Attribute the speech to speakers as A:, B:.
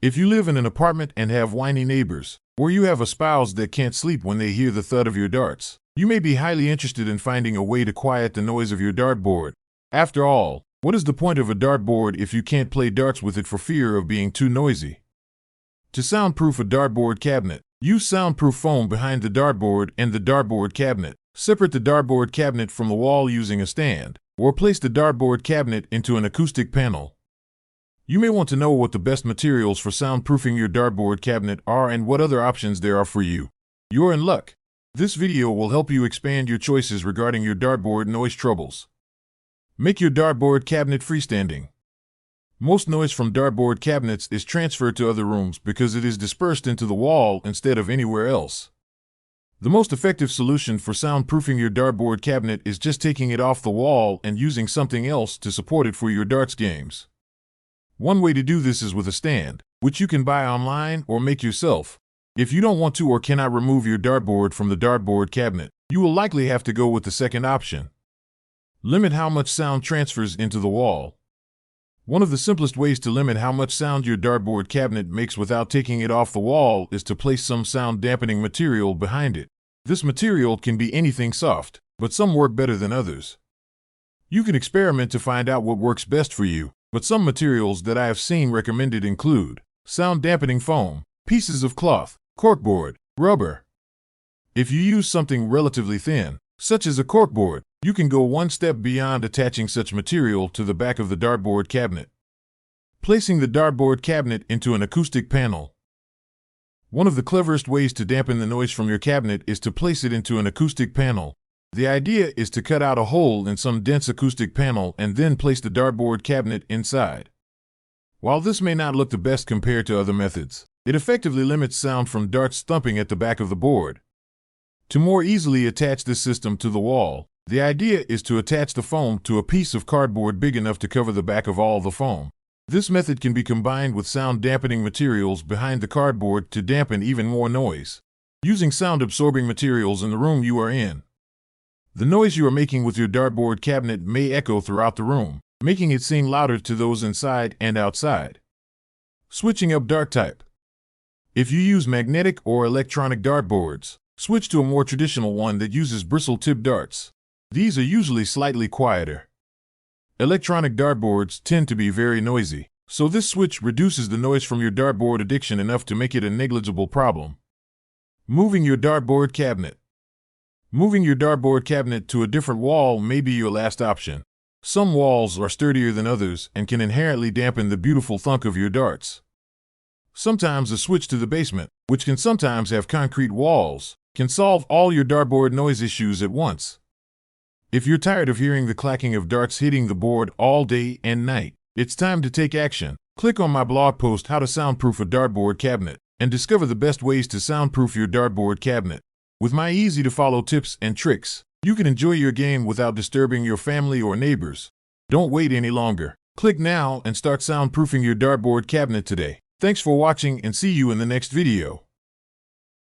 A: If you live in an apartment and have whiny neighbors, or you have a spouse that can't sleep when they hear the thud of your darts, you may be highly interested in finding a way to quiet the noise of your dartboard. After all, what is the point of a dartboard if you can't play darts with it for fear of being too noisy? To soundproof a dartboard cabinet, use soundproof foam behind the dartboard and the dartboard cabinet. Separate the dartboard cabinet from the wall using a stand, or place the dartboard cabinet into an acoustic panel. You may want to know what the best materials for soundproofing your dartboard cabinet are and what other options there are for you. You're in luck. This video will help you expand your choices regarding your dartboard noise troubles. Make your dartboard cabinet freestanding. Most noise from dartboard cabinets is transferred to other rooms because it is dispersed into the wall instead of anywhere else. The most effective solution for soundproofing your dartboard cabinet is just taking it off the wall and using something else to support it for your darts games. One way to do this is with a stand, which you can buy online or make yourself. If you don't want to or cannot remove your dartboard from the dartboard cabinet, you will likely have to go with the second option. Limit how much sound transfers into the wall. One of the simplest ways to limit how much sound your dartboard cabinet makes without taking it off the wall is to place some sound dampening material behind it. This material can be anything soft, but some work better than others. You can experiment to find out what works best for you, but some materials that I have seen recommended include sound dampening foam, pieces of cloth, corkboard, rubber. If you use something relatively thin, such as a corkboard, you can go one step beyond attaching such material to the back of the dartboard cabinet. Placing the dartboard cabinet into an acoustic panel. One of the cleverest ways to dampen the noise from your cabinet is to place it into an acoustic panel. The idea is to cut out a hole in some dense acoustic panel and then place the dartboard cabinet inside. While this may not look the best compared to other methods, it effectively limits sound from darts thumping at the back of the board. To more easily attach this system to the wall, the idea is to attach the foam to a piece of cardboard big enough to cover the back of all the foam. This method can be combined with sound dampening materials behind the cardboard to dampen even more noise, using sound absorbing materials in the room you are in. The noise you are making with your dartboard cabinet may echo throughout the room, making it seem louder to those inside and outside. Switching up dart type. If you use magnetic or electronic dartboards, switch to a more traditional one that uses bristle-tip darts. These are usually slightly quieter. Electronic dartboards tend to be very noisy, so this switch reduces the noise from your dartboard addiction enough to make it a negligible problem. Moving your dartboard cabinet. Moving your dartboard cabinet to a different wall may be your last option. Some walls are sturdier than others and can inherently dampen the beautiful thunk of your darts. Sometimes a switch to the basement, which can sometimes have concrete walls, can solve all your dartboard noise issues at once. If you're tired of hearing the clacking of darts hitting the board all day and night, it's time to take action. Click on my blog post How to Soundproof a Dartboard Cabinet and discover the best ways to soundproof your dartboard cabinet. With my easy-to-follow tips and tricks, you can enjoy your game without disturbing your family or neighbors. Don't wait any longer. Click now and start soundproofing your dartboard cabinet today. Thanks for watching and see you in the next video.